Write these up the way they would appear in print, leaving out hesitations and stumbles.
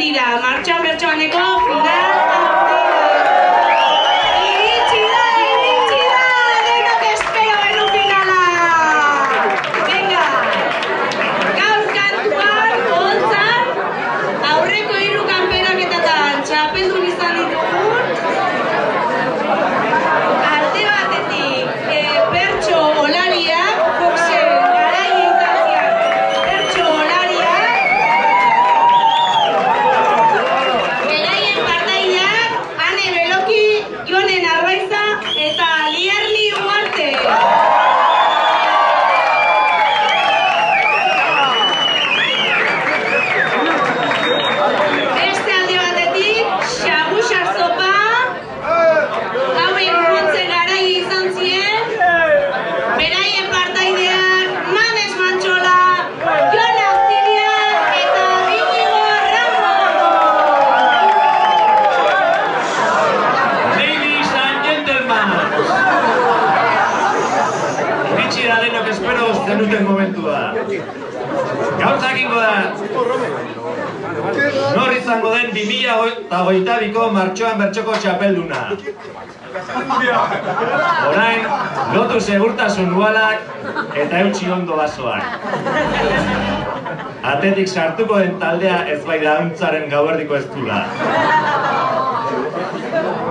dira, martxoan bertsoaneko final handia. Iritsi da, denok espero benu finala. Venga, gaur kantuan, ontzan, aurreko 3 kanperaketatan txapeldun izan ditugun. Alde batetik, bertso olariak, Foxen garai izan zian, bertso olariak. Beraien partaideak, Ane Beloki, Jonen Arbaiza eta Lierli Ugarte. Beste alde batetik, Xaguxar Zopa, hauek montze garai izan ziren, beraien partaideak, Manes Mantxola, Jon Aztilia eta Iñigo Ramos. Ladies and gentlemen! Iritsi da denok espero zenuten momentua. Gaur jakingo da, nor izango den 2022ko martxoan bertxoko txapelduna. Orain, lotu segurtasun ualak eta eutxi ondo basoak. Atetik sartuko den taldea ez bai da hauntzaren gauerdiko ez dula.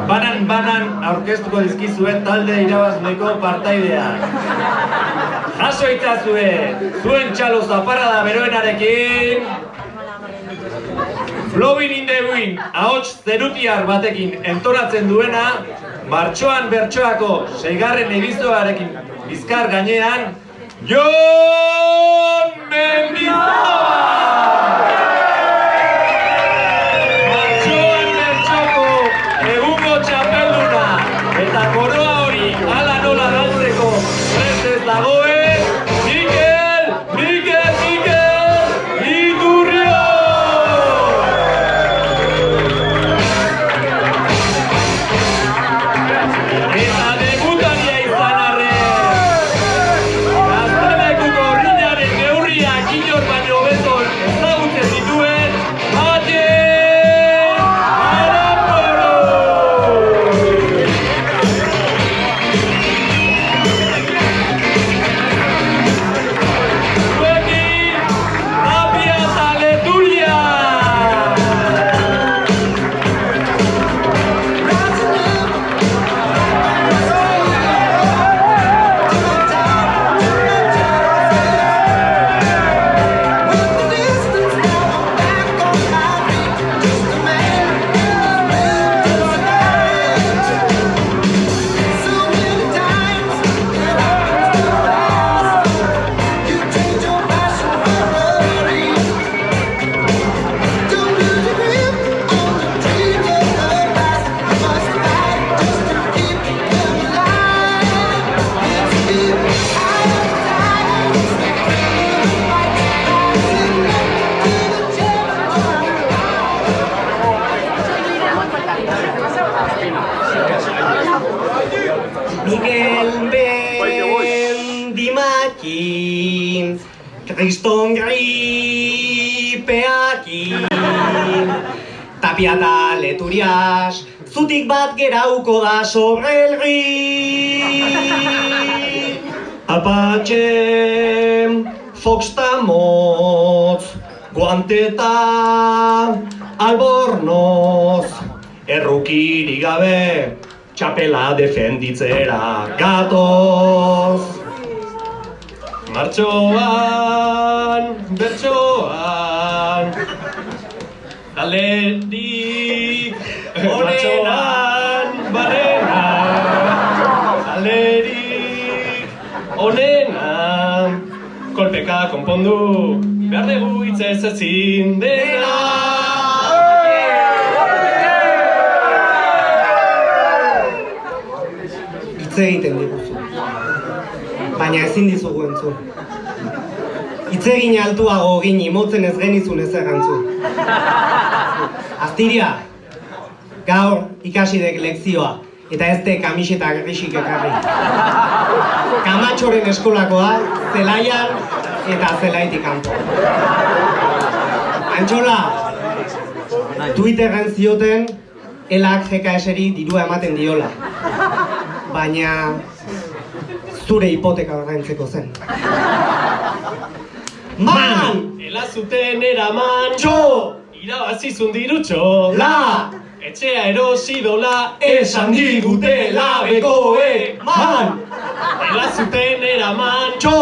Banan aurkeztuko dizkizue talde irabazleko partaideak. Jaso itzazue, zuen txalo zaparrada beroenarekin. Blowing in the wind, ahots zerutiar batekin entonatzen duena, martxoan bertsoako 6. edizioarekin bizkar gainean, Jon Mendizabal! Martxoan bertxoko egungo txapelduna eta koroa hori hala nola galtzeko prest ez dagoen, Mikel Iturrio! Eta debutaria izan arren, Gaztelekuko horriñaren neurriak inor baino hobeto ezagutzen dituen, Aten Aramburu! Zuekin, Tapia eta Leturia! Miguel Bendimakin, Kriston gripeakin, Tapia eta Leturias, zutik bat gerauko da sobre el ri. Apache, Fox ta motz, guanteta, albornoz, errukiri gabe, txapela defenditzera gatoz. Martxoan, bertxoan, talderik onenan barrena, talderik onenan, kolpeka konpondu, behar dugu hitzez ezin dena. Hitz egiten diguzu, baina ezin dizugu entzun. Hitz egin altuago egin imotzen ez genizun ez errantzun. Aztiria, gaur ikasidek lekzioa, eta ez de kamiseta grisik ekarri. Kamatxoren eskolakoa, zelaian eta zelaitik kanpo. Antxola, Twitterren zioten elak GKS-eri dirua ematen diola. Baina zure hipoteka ordaintzeko zen. Man! Ela zuten eraman txo! Irabazizun dirutxo! La! Etxea erosi dola esan digutela bekoek! Man! Ela zuten eraman txo!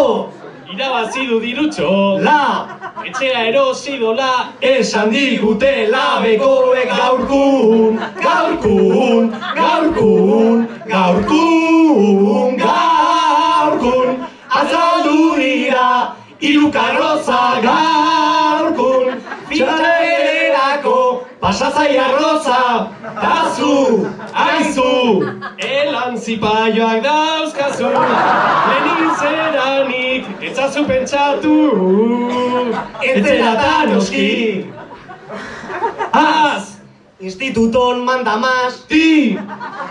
Irabazidu dirutxo! La! Etxea erosi dola esan digutela bekoek gaurkun! Gaurkun! Gaurkun! Gaurkun! Gaurkun! Azaldu dira hiru karroza gaurkun! Txabelerako pasazai arroza, tazu, aizu, elan zipaioak dauzkazu, lehenin zeranik, etzazu pentsatu, etzeratan noski. Az, Instituton mandamaz, ti,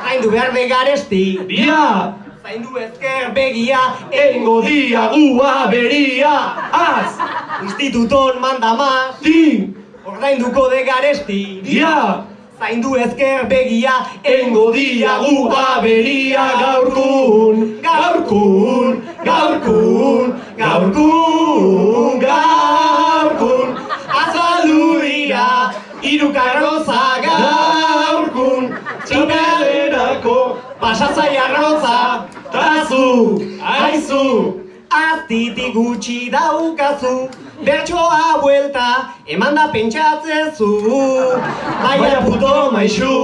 zaindu behar de garesti, dia, zaindu ezker begia, engo diagua beria. Az, Instituton mandamaz, ti, ordainduko de garesti, dia, zaindu ezker begia, engo diagua beria gaurkun, gaurkun, gaurkun, gaurkun, gaurkun, azaldu dira hiru karroza gaurkun, txabelerako pasazai arroza, tazu, aizu, aztitik gutxi daukazu, bertsoa buelta emanda pentsatzezu, baina puto maizu.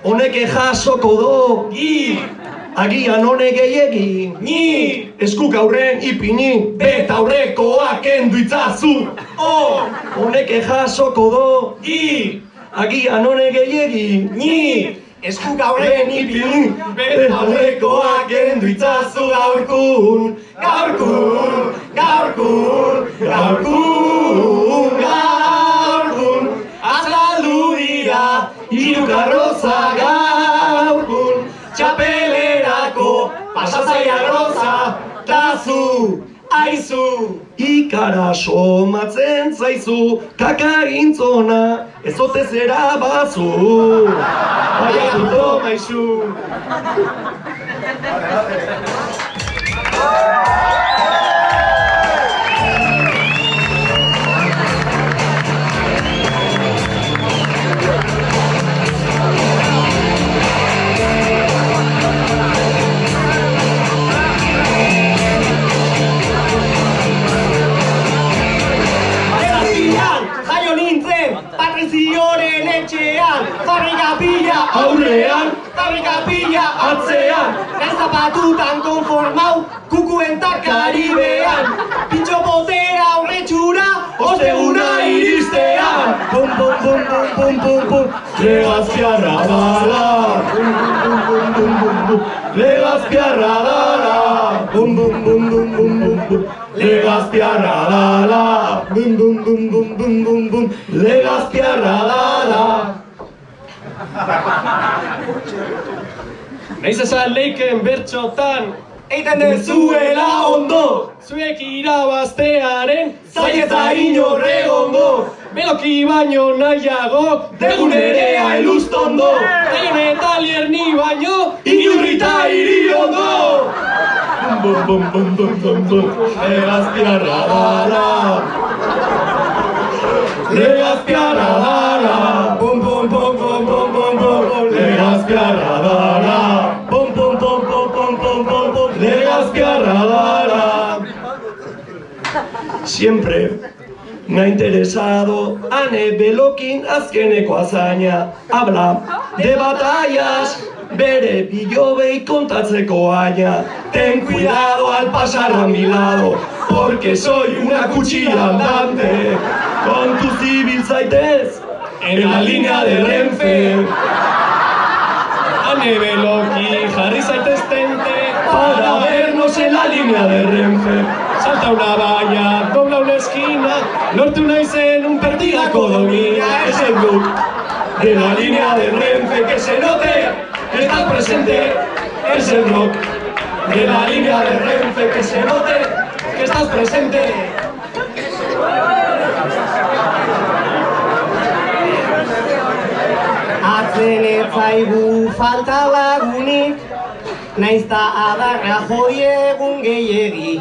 honek jasoko do, agian honek gehiegi, Ni, eskuk aurren ipini, beta aurrekoak kendu itzazu. Honek jasoko do, agian honek gehiegi, ni, eskuk aurren ipini, beta aurrekoak kendu itzazu gaurkun, gaurkun, gaurkun, gaurkun, gaurkun, azaldu dira hiru karroza gaurkun, txapelerako pasazai arroza, tazu, aizu, ikara somatzen zaizu, kakagintzona, ez ote zera bazu, baina puto maizu. jaio nintzen, Patrizioren etxean, fabrika pila Aurrean, fabrika pila atzean, naiz zapatutan konformau, kukuen takaribean, pintxo botera aurretxura, osteguna iristean, pum pum pum pum pum pum pum, legazpiarra dala, legazpiarra dala, bum bum bum bum bum bum bum, legazpiarra dala, bum bum bum bum bum bum bum, legazpiarra dala. Naiz esan leiken bertxotan, eiten dezuela ondo, zuek irabaztearen zaieta inorre ondo, beloki baino nahiago, degun erea elustondo, Daion eta lierni baino, inurrita iriondo. Bum bum bum bum bum bum, legazpiarra dala, legazpiarra dala, bum bum bum bum bum bum bum, legazpiarra dala, bum bum bum bum bum bum bum bum, legazpiarra dala. Siempre me ha interesado Ane Belokin azkeneko hazaina. Habla de batallas, bere bilobei kontatzeko aina. Ten cuidado al pasar a mi lado, porque soy una cuchilla andante. Con tu civil zaitez, en la línea de Renfe. Ane Beloki, jarri zaitez tente, para vernos en la línea de Renfe. Salta una valla, dobla una esquina, lortu naizen un perdigako domina. Es el look de la línea de Renfe, que se note que estás presente. Es el rock de la línea de Renfe, que se note que estás presente. Batzen ez zaigu falta lagunik, naizta adarra jodiegun gehiegi.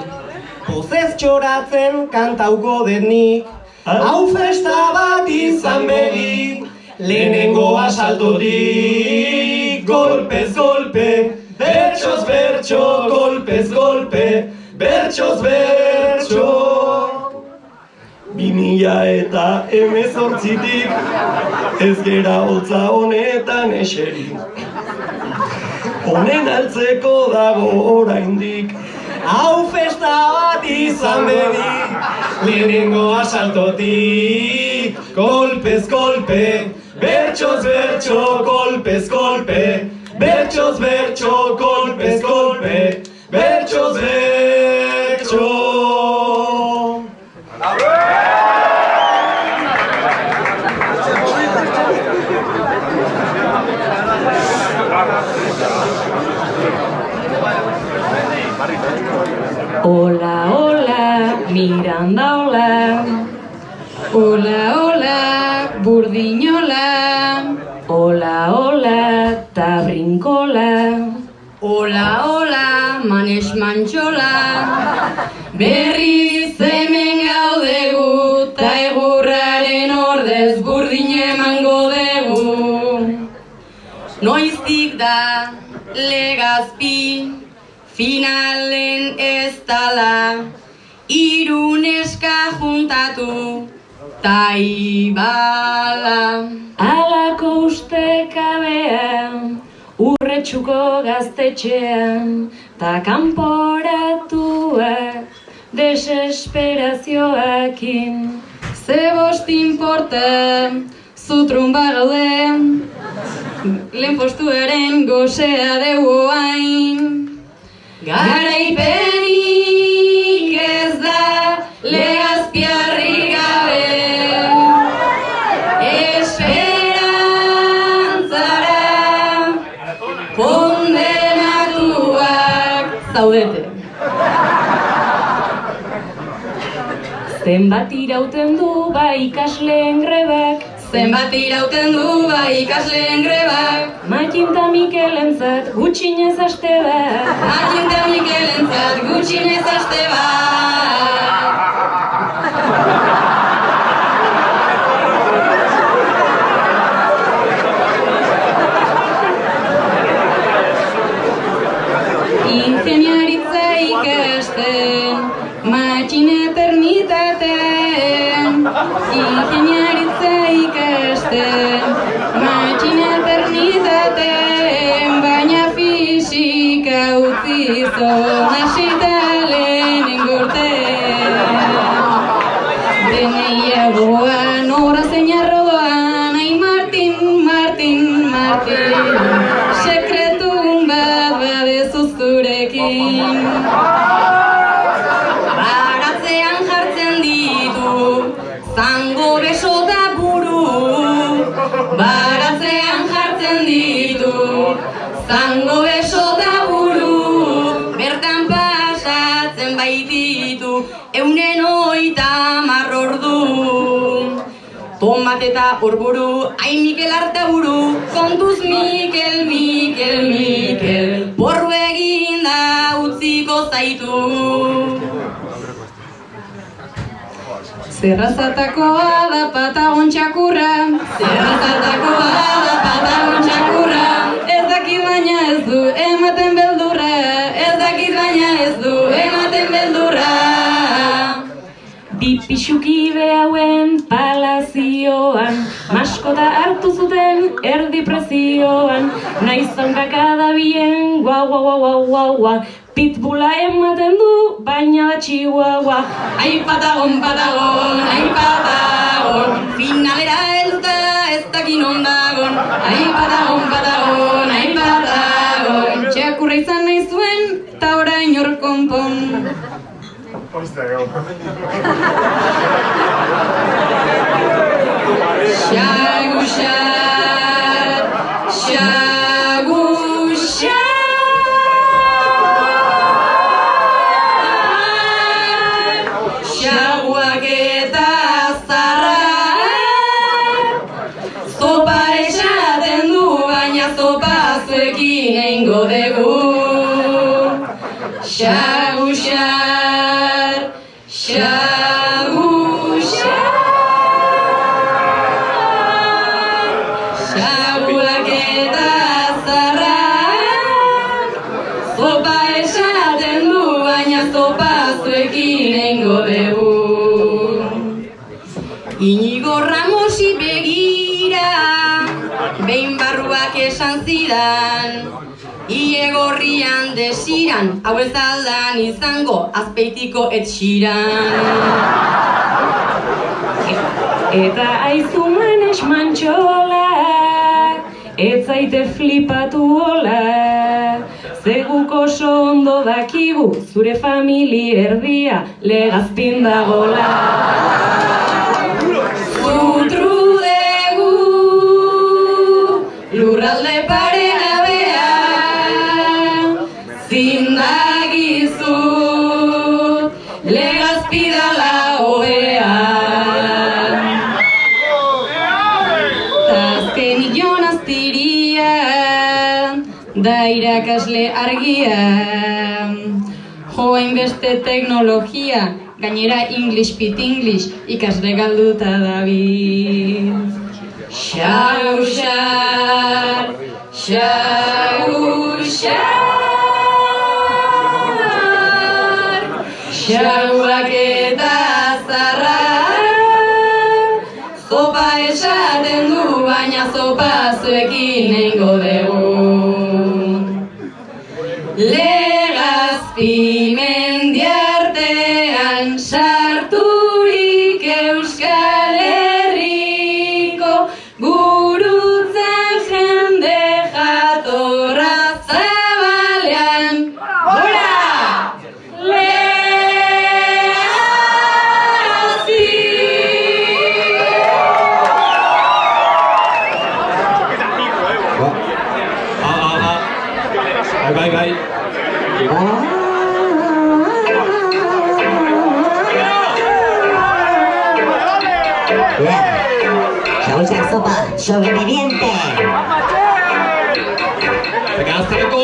Pozez txoratzen kantauko denik, hau festa bat izan begi. Lehenengo asaltotik, golpez golpe, bertsoz bertso, golpez golpe, bertsoz bertso. 2018tik ez gera hotza honetan eseri. Honen altzeko dago oraindik, Hau festa bat izan bedi, lehenengo asaltotik, golpez golpe, bertsoz bertso, golpez golpe, bertsoz bertso, golpez golpe, bertsoz bertso. Hola, hola, Miranda, hola. Hola, hola, Burdinola. Hola, hola, Tabrinkola. Hola, hola, Manes Mantxola. Berriz hemen gaudegu, ta egurraren ordez burdin emango dugu. Noiztik da Legazpi, finalen ez dala, hiru neska juntatu, ta ibala. Alako ustekabean, urretxuko gaztetxean, ta kanporatuak desesperazioakin. Ze bost importa, zu trumba gauden, lehen postuaren gozea dugu hain. Garaipenik ez da Legazpiarri gabe, esperantzara kondenatuak zaudete. Zenbat irauten du bai ikasleen grebak, zenbat irauten du bai ikasleen grebak. Makin ta Mikelentzat gutxinez aste bat, Makin ta Mikelentzat gutxinez aste bat. Ingeniaritza ikasten, matxin eternitaten. Ingeniaritza ikasten, matxin eternitaten. Baina fisika utzi zon hasita lehenengo urtean. Deneiagoan ora zein arrodoan, ai Martin, Martin, Martin, sekretun bat badezu zurekin. Baratzean jartzen ditu, zango beso da buru. Baratzean jartzen ditu, zango beso da buru. Bertan pasatzen baititu, 130 ordu. Tomat eta horburu, ai Mikel Artaburu, kontuz Mikel, Mikel, Mikel, porru eginda utziko zaitu. Zerrazatakoa da Patagon txakurra, zerrazatakoa da Patagon txakurra. Ez dakit baina ez du ematen beldurra, ez dakit baina ez du ematen beldurra. Bi pixuki behauen palazioan, maskota hartu zuten erdi prezioan. Naiz zankakada bien, guau, guau, guau, guau, guau, guau. Pitbulla ematen du, baina da chihuahua. Ai Patagon, Patagon, ai Patagon, finalera helduta ez dakin ondagon. Ai Patagon, Patagon, ai Patagon, txakurra izan nahi zuen, eta orain hor konpon. Xaguxat, xaguxat. Xaguak eta zarrak, zopa esaten du baina zopa zuekin eingo dugu. Xaguxar, xaguxar, xagulak eta zarrak, zopa esaten du baina zopa zuekin eingo dugu. Inigo Ramosi begira, behin barruak esan zidan, Iegorrian desiran, hau ez aldan izango, azpeitiko etxiran. Eta aizu manes mantxola, ez zaite flipatu hola, zeguk oso ondo dakigu, zure famili erdia legazpin dagola. Zutru dugu, lurralde paregabea, zindagizut, legazpi dala hobea. Tazkenik Jonas Tiria, da irakasle argia, joain beste teknologia, gainera English pit English ikasle galduta dabil. Xaguxar, xaguxar, xagulak eta zarrak, zopa esaten du baina zopa zuekin eingo dugu. Legazpi mendiartean sarturik Euskal Herriko gurutzen jende jatorra zabalean. Gora! Legazpi! Bai. Xaguxar zopa, sobreviviente. Gazteko!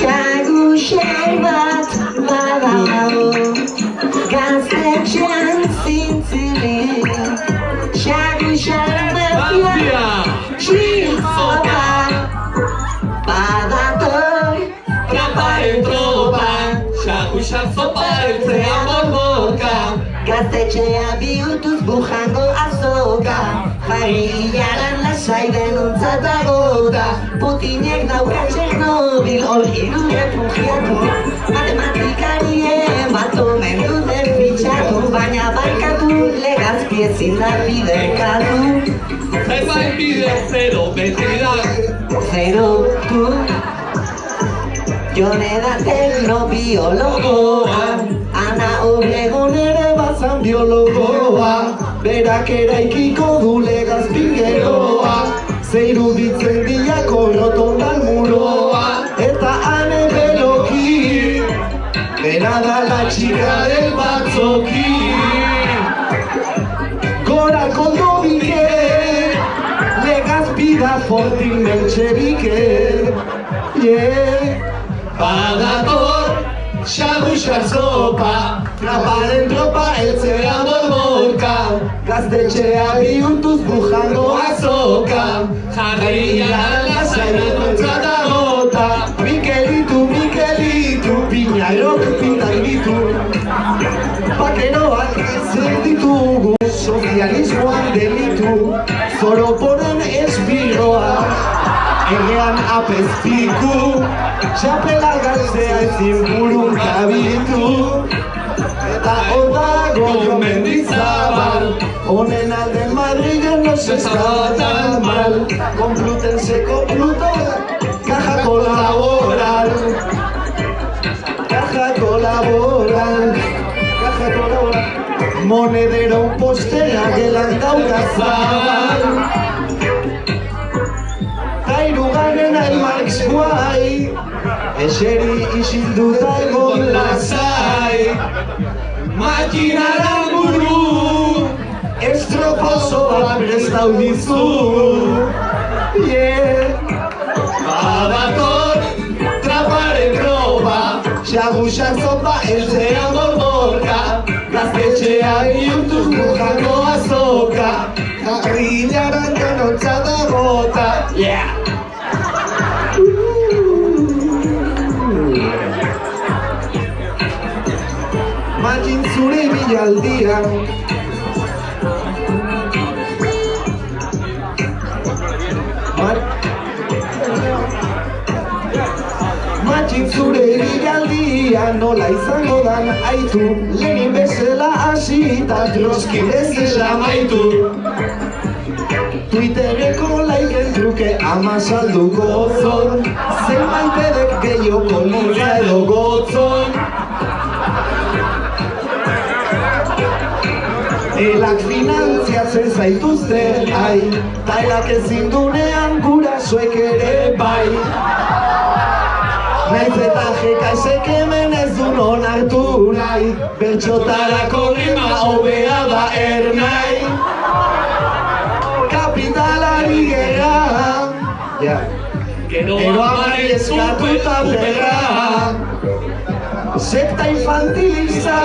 Xaguxar bat badago, gaztetxean zintzilik. Xaguxar mafia, zopa, badator, Traparen tropa, xaguxar zopa eltzea borboka. gaztetxea bihurtuz bujango azoka. Jarri hilaran lasai denontzat dagota, Putinek dauka Txernobil hor hiru refugiatu. Matematikarien bat omen dute fitxatu, baina barkatu legazpi ezin da biderkatu. Zerbait bide zero beti da. Zero tu, Jone da teknobiologoa, Ana Obregon ere bazan biologoa, berak eraikiko du legazpin geroa, zeiruditzen diako rotondan muroa, eta ane beloki, bera da la txika del batzoki. Gora koldobike, legazpi da fortin mentxerike, Badator, xaguxar zopa, traparen tropa eltzea borboka, gaztetxea bihurtuz bujango azoka, jarrian lasai denontzat dagota. Mikelitu, piñarok pintak ditu, pakeroak zer ditugu, sozialismoan delitu, zoroporen espiroa, egean apezpiku, txapela gaztea ezin burun kabitu, eta odago Mendizabal, honen alden Madrilen no se estaba tan mal, Complutense Compluto, caja colaboral, monedero postera gelan dauka zabal. Hirugarren el Max guai, eseri isilduta egon lasai, makinara buru, proposoa prestau dizu. Badator, traparen proba, xaguxan zopa eltzean borborka, gaztetxean bihurtuz mujako azoka, jarrilaran kanontza da gota. Matxin zure bilaldian, Matxin zure bilaldian nola izango dan aitu, Lenin bezala hasi eta Trotsky bezala amaitu. Twittereko laiken truke ama salduko zon, zenbait bedek gehioko lirra edo gotzon. Elak finantziatzen zaituzte, ai, ta elak ezin dunean gurasoek ere bai. Naiz eta jekaisek hemen ez du non hartu nahi, bertxotarako rima hobea da ernai. Kapitalari gerra, gero amari eskatuta berra, sekta infantilista,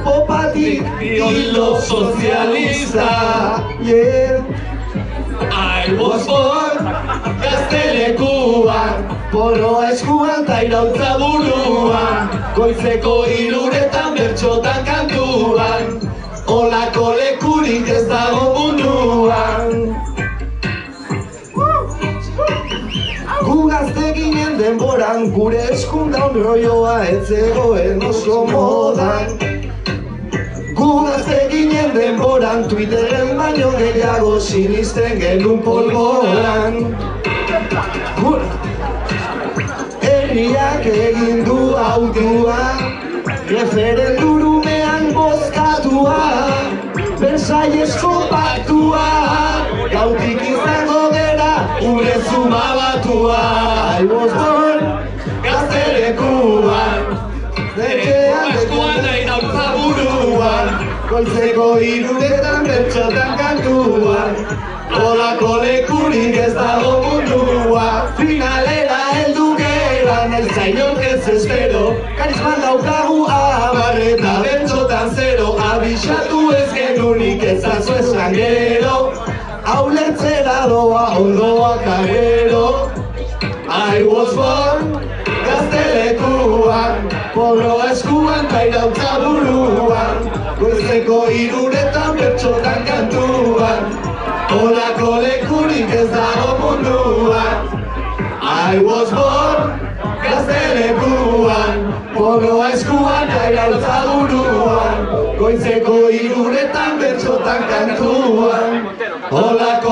popatik hilo sozialista. I was born gaztelekuan, poroa eskuan ta irautza buruan, goizeko 3:00 bertxotan kantuan, olako lekurik ez dago munduan. Gu gazte ginen denboran, gure eskundaun roioa ez zegoen oso modan. Gu gazte ginen denboran, Twitteren baino gehiago sinisten genuen polvoran. Herriak egin du autua, referendurumean bozkatua, Versaillesko paktua, gautik izango gera gure zumabatua. I was born gaztelekuan, etxean eskuan da irautza buruan, goizeko 3:00 bertxotan kantuan, olako lekurik ez dago mundua. Finalera heldu geran ez zainok ez espero, karisman daukagu abar eta bertxotan zero, abixatu ez genunik ezazu esan gero, hau lertzera doa ondoa karrero. I was born gaztelekuan, porroa eskuan ta irautza buruan, goizeko 3:00 bertxotan kantuan, olako lekurik ez dago munduan. I was born gaztelekuan, porroa eskuan ta irautza buruan, goizeko 3:00 bertxotan kantuan, olako